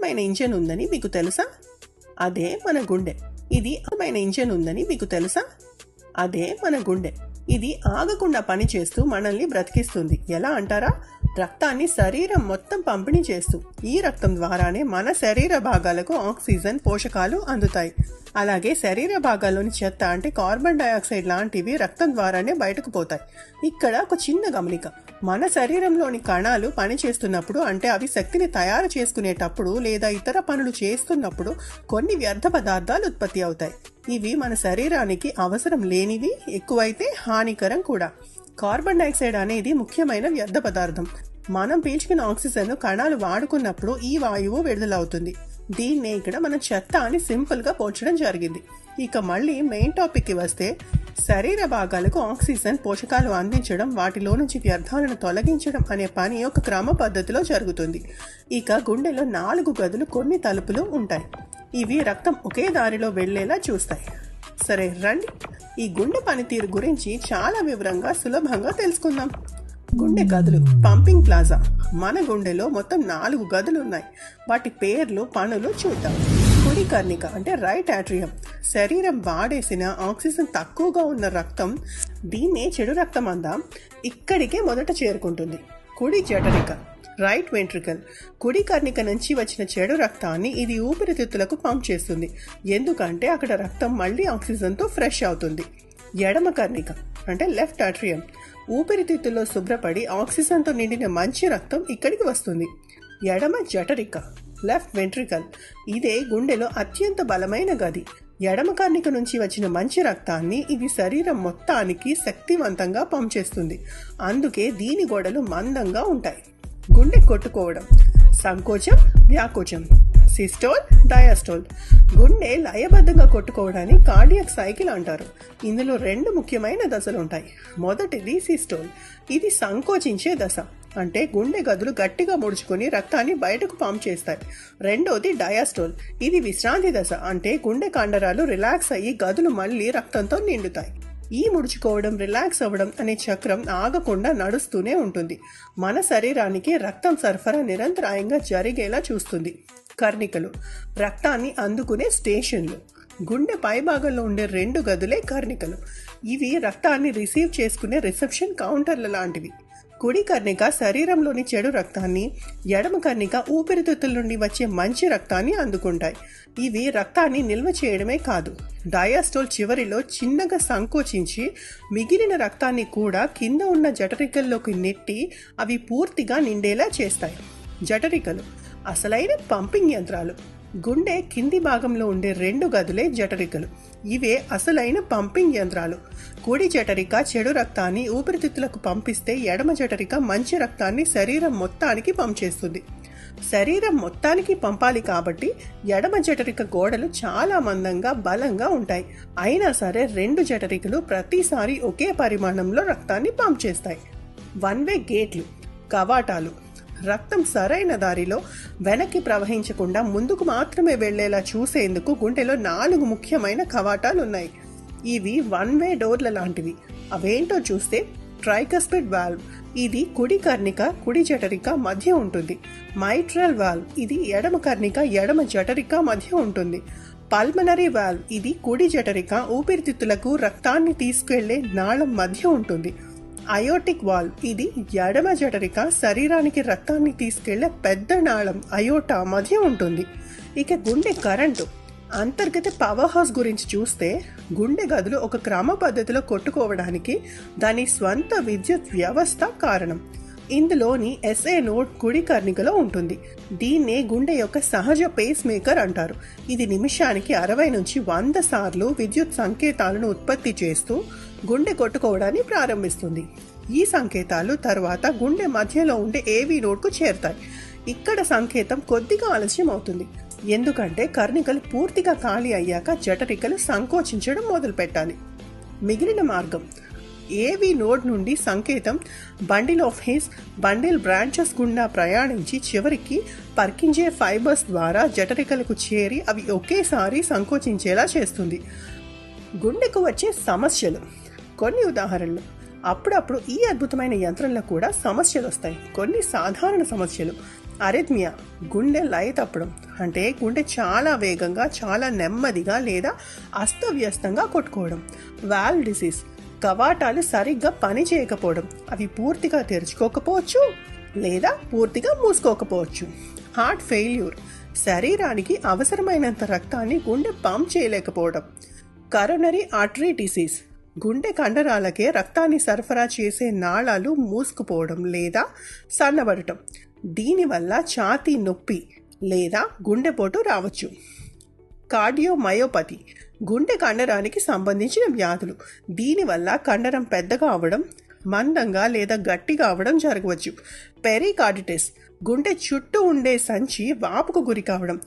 అందమైన ఇంజన్ ఉందని మీకు తెలుసా? అదే మన గుండె. ఇది అందమైన ఇంజన్ ఉందని మీకు తెలుసా? అదే మన గుండె. ఇది ఆగకుండా పని చేస్తూ మనల్ని బ్రతికిస్తుంది. ఎలా అంటారా? రక్తాన్ని శరీరం మొత్తం పంపిణీ చేస్తూ. ఈ రక్తం ద్వారానే మన శరీర భాగాలకు ఆక్సిజన్, పోషకాలు అందుతాయి. అలాగే శరీర భాగాల్లోని చెత్త అంటే కార్బన్ డైఆక్సైడ్ లాంటివి రక్తం ద్వారానే బయటకు పోతాయి. ఇక్కడ ఒక చిన్న గమనిక. మన శరీరంలోని కణాలు పని చేస్తున్నప్పుడు, అంటే అవి శక్తిని తయారు చేసుకునేటప్పుడు లేదా ఇతర పనులు చేస్తున్నప్పుడు కొన్ని వ్యర్థ పదార్థాలు ఉత్పత్తి అవుతాయి. ఇవి మన శరీరానికి అవసరం లేనివి, ఎక్కువైతే హానికరం కూడా. కార్బన్ డైఆక్సైడ్ అనేది ముఖ్యమైన వ్యర్థ పదార్థం. మనం పీల్చుకున్న ఆక్సిజన్ కణాలు వాడుకున్నప్పుడు ఈ వాయువు విడుదలవుతుంది. దీన్నే ఇక్కడ మనం చెత్త అని సింపుల్ గా పోల్చడం జరిగింది. ఇక మళ్ళీ మెయిన్ టాపిక్ కి వస్తే, శరీర భాగాలకు ఆక్సిజన్, పోషకాలు అందించడం, వాటిలో నుంచి వ్యర్థాలను తొలగించడం అనే పని ఒక క్రమ పద్ధతిలో జరుగుతుంది. ఇక గుండెలో 4 గదులు, కొన్ని తలుపులు ఉంటాయి. ఇవి రక్తం ఒకే దారిలో వెళ్లేలా చూస్తాయి. సరే రండి, ఈ గుండె పనితీరు గురించి చాలా వివరంగా, సులభంగా తెలుసుకుందాం. గుండె గదులు, పంపింగ్ ప్లాజా. మన గుండెలో మొత్తం 4 గదులు ఉన్నాయి. వాటి పేర్లు, పనులు చూద్దాం. కుడి కర్ణిక అంటే రైట్ యాట్రియం. శరీరం వాడేసిన ఆక్సిజన్ తక్కువగా ఉన్న రక్తం, దీన్నే చెడు రక్తం అందాం, ఇక్కడికే మొదట చేరుకుంటుంది. కుడి జఠరిక, రైట్ వెంట్రికల్. కుడి కర్ణిక నుంచి వచ్చిన చెడు రక్తాన్ని ఇది ఊపిరితిత్తులకు పంప్ చేస్తుంది. ఎందుకంటే అక్కడ రక్తం మళ్ళీ ఆక్సిజన్తో ఫ్రెష్ అవుతుంది. ఎడమ కర్ణిక అంటే లెఫ్ట్ యాట్రియం. ఊపిరితిత్తుల్లో శుభ్రపడి ఆక్సిజన్తో నిండిన మంచి రక్తం ఇక్కడికి వస్తుంది. ఎడమ జఠరిక, లెఫ్ట్ వెంట్రికల్. ఇదే గుండెలో అత్యంత బలమైన గది. ఎడమ కర్ణిక నుంచి వచ్చిన మంచి రక్తాన్ని ఇది శరీరం మొత్తానికి శక్తివంతంగా పంప్ చేస్తుంది. అందుకే దీని గోడలు మందంగా ఉంటాయి. గుండె కొట్టుకోవడం, సంకోచం, వ్యాకోచం. Systole, diastole. గుండె లయబద్ధంగా కొట్టుకోవడాన్ని కార్డియాక్ సైకిల్ అంటారు. ఇందులో 2 ముఖ్యమైన దశలు ఉంటాయి. మొదటిది సిస్టోల్. ఇది సంకోచించే దశ, అంటే గుండె గదులు గట్టిగా ముడుచుకొని రక్తాన్ని బయటకు పంప్ చేస్తాయి. రెండోది డయాస్టోల్. ఇది విశ్రాంతి దశ, అంటే గుండె కండరాలు రిలాక్స్ అయ్యి గదులు మళ్ళీ రక్తంతో నిండుతాయి. ఈ ముడుచుకోవడం, రిలాక్స్ అవ్వడం అనే చక్రం ఆగకుండా నడుస్తూనే ఉంటుంది. మన శరీరానికి రక్తం సరఫరా నిరంతరాయంగా జరిగేలా చూస్తుంది. కర్ణికలు, రక్తాన్ని అందుకునే స్టేషన్లు. గుండె పై భాగంలో ఉండే 2 గదులే కర్ణికలు. ఇవి రక్తాన్ని రిసీవ్ చేసుకునే రిసెప్షన్ కౌంటర్ల లాంటివి. కుడి కర్ణిక శరీరంలోని చెడు రక్తాన్ని, ఎడమ కర్ణిక ఊపిరితిత్తుల నుండి వచ్చే మంచి రక్తాన్ని అందుకుంటాయి. ఇవి రక్తాన్ని నిల్వ చేయడమే కాదు, డయాస్టోల్ చివరిలో చిన్నగా సంకోచించి మిగిలిన రక్తాన్ని కూడా కింద ఉన్న జఠరికల్లోకి నెట్టి అవి పూర్తిగా నిండేలా చేస్తాయి. జఠరికలు అసలైన పంపింగ్ యంత్రాలు. గుండె కింది భాగంలో ఉండే 2 గదులే జఠరికలు. ఇవే అసలైన పంపింగ్ యంత్రాలు. కుడి జఠరిక చెడు రక్తాన్ని ఊపిరితిత్తులకు పంపిస్తే, ఎడమ జఠరిక మంచి రక్తాన్ని శరీరం మొత్తానికి పంప్ చేస్తుంది. శరీరం మొత్తానికి పంపాలి కాబట్టి ఎడమ జఠరిక గోడలు చాలా మందంగా, బలంగా ఉంటాయి. అయినా సరే 2 జఠరికలు ప్రతిసారి ఒకే పరిమాణంలో రక్తాన్ని పంప్ చేస్తాయి. 1 వే గేట్లు, కవాటాలు. రక్తం సరైన దారిలో వెనక్కి ప్రవహించకుండా ముందుకు మాత్రమే వెళ్లేలా చూసేందుకు గుండెలో 4 ముఖ్యమైన కవాటాలు ఉన్నాయి. ఇవి 1 వే డోర్ల లాంటివి. అవేంటో చూస్తే, ట్రైకస్పిడ్ వాల్వ్. ఇది కుడి కర్ణిక, కుడి జఠరిక మధ్య ఉంటుంది. Mitral valve. ఇది ఎడమ కర్ణిక, ఎడమ జఠరిక మధ్య ఉంటుంది. Pulmonary valve. ఇది కుడి జఠరిక, ఊపిరితిత్తులకు రక్తాన్ని తీసుకెళ్లే నాళం మధ్య ఉంటుంది. Aortic valve. ఇది ఎడమ జఠరిక, శరీరానికి రక్తాన్ని తీసుకెళ్లే పెద్ద నాళం అయోటా మధ్య ఉంటుంది. ఇక గుండె కరెంటు, అంతర్గత పవర్ హౌస్ గురించి చూస్తే, గుండె గదులు ఒక క్రమ పద్ధతిలో కొట్టుకోవడానికి దాని స్వంత విద్యుత్ వ్యవస్థ కారణం. ఇందులోని SA నోడ్ కుడి కర్ణికలో ఉంటుంది. దీన్నే గుండె యొక్క సహజ పేస్ మేకర్ అంటారు. ఇది నిమిషానికి 60 నుంచి 100 సార్లు విద్యుత్ సంకేతాలను ఉత్పత్తి చేస్తూ గుండె కొట్టుకోవడాన్ని ప్రారంభిస్తుంది. ఈ సంకేతాలు తర్వాత గుండె మధ్యలో ఉండే AV నోడ్కు చేరుతాయి. ఇక్కడ సంకేతం కొద్దిగా ఆలస్యం అవుతుంది, ఎందుకంటే కర్ణికలు పూర్తిగా ఖాళీ అయ్యాక జఠరికలు సంకోచించడం మొదలు పెట్టాలి. మిగిలిన మార్గం, AV నోడ్ నుండి సంకేతం bundle of hairs, bundle branches గుండా ప్రయాణించి చివరికి పర్కింజే ఫైబర్స్ ద్వారా జఠరికలకు చేరి అవి ఒకేసారి సంకోచించేలా చేస్తుంది. గుండెకు వచ్చే సమస్యలు, కొన్ని ఉదాహరణలు. అప్పుడప్పుడు ఈ అద్భుతమైన యంత్రంలో కూడా సమస్యలు వస్తాయి. కొన్ని సాధారణ సమస్యలు. అరిథ్మియా, గుండె లయ తప్పడం, అంటే గుండె చాలా వేగంగా, చాలా నెమ్మదిగా లేదా అస్తవ్యస్తంగా కొట్టుకోవడం. వాల్వ్ డిసీజ్, కవాటాలు సరిగ్గా పని చేయకపోవడం, అవి పూర్తిగా తెరుచుకోకపోవచ్చు లేదా పూర్తిగా మూసుకోకపోవచ్చు. హార్ట్ ఫెయిల్యూర్, శరీరానికి అవసరమైనంత రక్తాన్ని గుండె పంప్ చేయలేకపోవడం. కరోనరీ ఆర్టరీ డిసీజ్, గుండె కండరాలకే రక్తాన్ని సరఫరా చేసే నాళాలు మూసుకుపోవడం లేదా సన్నబడటం. దీనివల్ల ఛాతీ నొప్పి లేదా గుండెపోటు రావచ్చు. కార్డియోమయోపతి, గుండె కండరానికి సంబంధించిన వ్యాధులు. దీనివల్ల కండరం పెద్దగా అవడం, మందంగా లేదా గట్టిగా అవడం జరగవచ్చు. పెరికార్డిటిస్, గుండె చుట్టూ ఉండే సంచి వాపుకు గురి కావడం.